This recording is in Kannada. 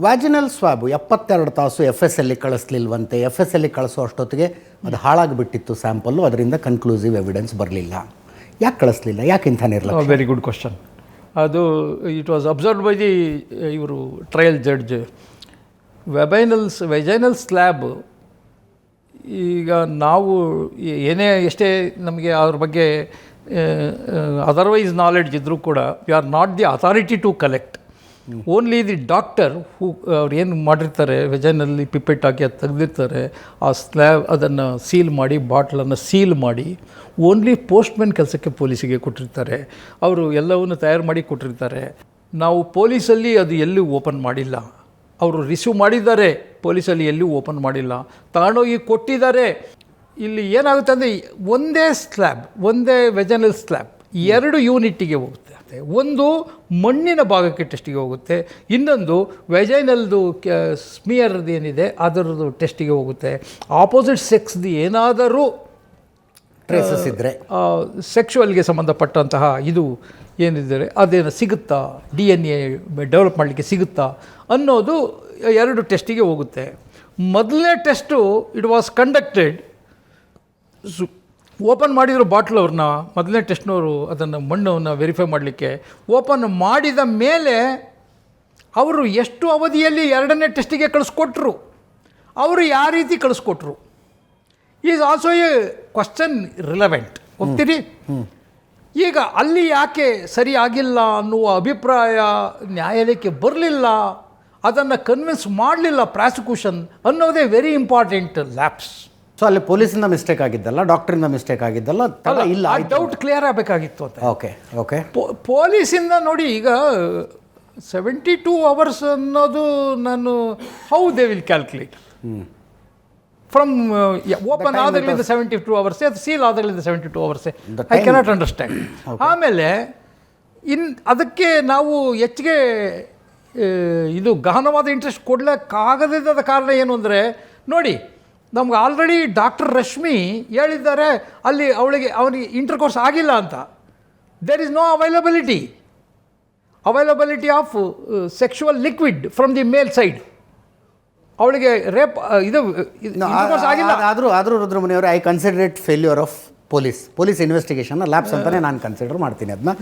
ವ್ಯಾಜಿನಲ್ ಸ್ವಾಬು 72 ತಾಸು FSL ಕಳಿಸ್ಲಿಲ್ವಂತೆ. FSL ಕಳಿಸೋ ಅಷ್ಟೊತ್ತಿಗೆ ಅದು ಹಾಳಾಗಿಬಿಟ್ಟಿತ್ತು ಸ್ಯಾಂಪಲ್ಲು, ಅದರಿಂದ ಕನ್ಕ್ಲೂಸಿವ್ ಎವಿಡೆನ್ಸ್ ಬರಲಿಲ್ಲ. ಯಾಕೆ ಕಳಿಸ್ಲಿಲ್ಲ? ಯಾಕೆ ಇಂಥ ನಿರ್ಲಕ್ಷ್ಯ? Very good question. ಅದು it was observed by the ಇವರು ಟ್ರಯಲ್ ಜಡ್ಜ್. ವೆಜೈನಲ್ ಸ್ಲ್ಯಾಬ್ ಈಗ ನಾವು ಎಷ್ಟೇ ನಮಗೆ ಅವ್ರ ಬಗ್ಗೆ ಅದರ್ವೈಸ್ ನಾಲೆಡ್ಜ್ ಇದ್ದರೂ ಕೂಡ we are not the authority to collect. Only the doctor ಅವ್ರು ಏನು ಮಾಡಿರ್ತಾರೆ, ವೆಜೈನಲ್ಲಿ ಪಿಪೆಟ್ ಹಾಕಿ ಅದು ತೆಗೆದಿರ್ತಾರೆ, ಆ ಸ್ಲ್ಯಾಬ್ ಅದನ್ನು ಸೀಲ್ ಮಾಡಿ, ಬಾಟ್ಲನ್ನು ಸೀಲ್ ಮಾಡಿ ಓನ್ಲಿ ಪೋಸ್ಟ್ಮ್ಯಾನ್ ಕೆಲಸಕ್ಕೆ ಪೊಲೀಸಿಗೆ ಕೊಟ್ಟಿರ್ತಾರೆ. ಅವರು ಎಲ್ಲವನ್ನು ತಯಾರು ಮಾಡಿ ಕೊಟ್ಟಿರ್ತಾರೆ. ನಾವು ಪೊಲೀಸಲ್ಲಿ ಅದು ಎಲ್ಲೂ ಓಪನ್ ಮಾಡಿಲ್ಲ. ಅವರು ರಿಸೀವ್ ಮಾಡಿದ್ದಾರೆ, ಪೊಲೀಸಲ್ಲಿ ಎಲ್ಲೂ ಓಪನ್ ಮಾಡಿಲ್ಲ, ತಗೊಂಡೋಗಿ ಕೊಟ್ಟಿದ್ದಾರೆ. ಇಲ್ಲಿ ಏನಾಗುತ್ತೆ ಅಂದರೆ ಒಂದೇ ವೆಜೈನಲ್ ಸ್ಲ್ಯಾಬ್ 2 ಯೂನಿಟ್ಟಿಗೆ ಹೋಗುತ್ತೆ. ಒಂದು ಮಣ್ಣಿನ ಭಾಗಕ್ಕೆ ಟೆಸ್ಟಿಗೆ ಹೋಗುತ್ತೆ, ಇನ್ನೊಂದು ವೆಜೈನಲ್ದು ಸ್ಮಿಯರ್ದು ಏನಿದೆ ಅದರದ್ದು ಟೆಸ್ಟಿಗೆ ಹೋಗುತ್ತೆ. ಆಪೋಸಿಟ್ ಸೆಕ್ಸ್ದು ಏನಾದರೂ ಟ್ರೇಸಸ್ ಇದ್ದರೆ, ಸೆಕ್ಷುವಲ್ಗೆ ಸಂಬಂಧಪಟ್ಟಂತಹ ಇದು ಏನಿದ್ದಾರೆ ಅದೇನು ಸಿಗುತ್ತಾ, DNA ಡೆವಲಪ್ ಮಾಡಲಿಕ್ಕೆ ಸಿಗುತ್ತಾ ಅನ್ನೋದು 2 ಟೆಸ್ಟಿಗೆ ಹೋಗುತ್ತೆ. ಮೊದಲನೇ test it was conducted, open ಮಾಡಿದರು ಬಾಟ್ಲ್ ಅವ್ರನ್ನ, ಮೊದಲನೇ ಟೆಸ್ಟ್ನವರು ಅದನ್ನು ಮಣ್ಣನ್ನು ವೆರಿಫೈ ಮಾಡಲಿಕ್ಕೆ ಓಪನ್ ಮಾಡಿದ ಮೇಲೆ ಅವರು ಎಷ್ಟು ಅವಧಿಯಲ್ಲಿ 2ನೇ ಟೆಸ್ಟಿಗೆ ಕಳಿಸ್ಕೊಟ್ರು, ಅವರು ಯಾವ ರೀತಿ ಕಳಿಸ್ಕೊಟ್ರು is also a question relevant. ಹೋಗ್ತೀರಿ? ಈಗ ಅಲ್ಲಿ ಯಾಕೆ ಸರಿ ಆಗಿಲ್ಲ ಅನ್ನುವ ಅಭಿಪ್ರಾಯ ನ್ಯಾಯಾಲಯಕ್ಕೆ ಬರಲಿಲ್ಲ, ಅದನ್ನು ಕನ್ವಿನ್ಸ್ ಮಾಡಲಿಲ್ಲ ಪ್ರಾಸಿಕ್ಯೂಷನ್ ಅನ್ನೋದೇ ವೆರಿ ಇಂಪಾರ್ಟೆಂಟ್ ಲ್ಯಾಪ್ಸ್. ಸೊ ಅಲ್ಲಿ ಪೊಲೀಸಿಂದ ಮಿಸ್ಟೇಕ್ ಆಗಿದ್ದಲ್ಲ, ಡಾಕ್ಟ್ರಿಂದ ಮಿಸ್ಟೇಕ್ ಆಗಿದ್ದಲ್ಲ, ಇಲ್ಲ ಡೌಟ್ ಕ್ಲಿಯರ್ ಆಗಬೇಕಾಗಿತ್ತು ಅಂತ. ಓಕೆ ಪೊಲೀಸಿಂದ ನೋಡಿ, ಈಗ 72 hours ಅನ್ನೋದು ನಾನು how they will calculate from open ಆದಾಗಲಿಂದ 72 hours, ಅದು ಸೀಲ್ ಆದಾಗಲಿಂದ 72 hours. I cannot understand. ಆಮೇಲೆ ಅದಕ್ಕೆ ನಾವು ಹೆಚ್ಚಿಗೆ ಇದು ಗಹನವಾದ ಇಂಟ್ರೆಸ್ಟ್ ಕೊಡಲಿಕ್ಕಾಗದಿದ್ದ ಕಾರಣ ಏನು ಅಂದರೆ, ನೋಡಿ ನಮ್ಗೆ ಆಲ್ರೆಡಿ ಡಾಕ್ಟರ್ ರಶ್ಮಿ ಹೇಳಿದ್ದಾರೆ ಅಲ್ಲಿ ಅವನಿಗೆ ಇಂಟರ್ಕೋರ್ಸ್ ಆಗಿಲ್ಲ ಅಂತ. There is no availability of sexual liquid from the male side. ಅವಳಿಗೆ ರೇಪ್ ಇದು ಆಗಿಲ್ಲ. ಆದರೂ ರುದ್ರಮುನಿಯವರು, I consider it failure of police investigation labs ಅಂತಲೇ ನಾನು ಕನ್ಸಿಡರ್ ಮಾಡ್ತೀನಿ ಅದನ್ನ.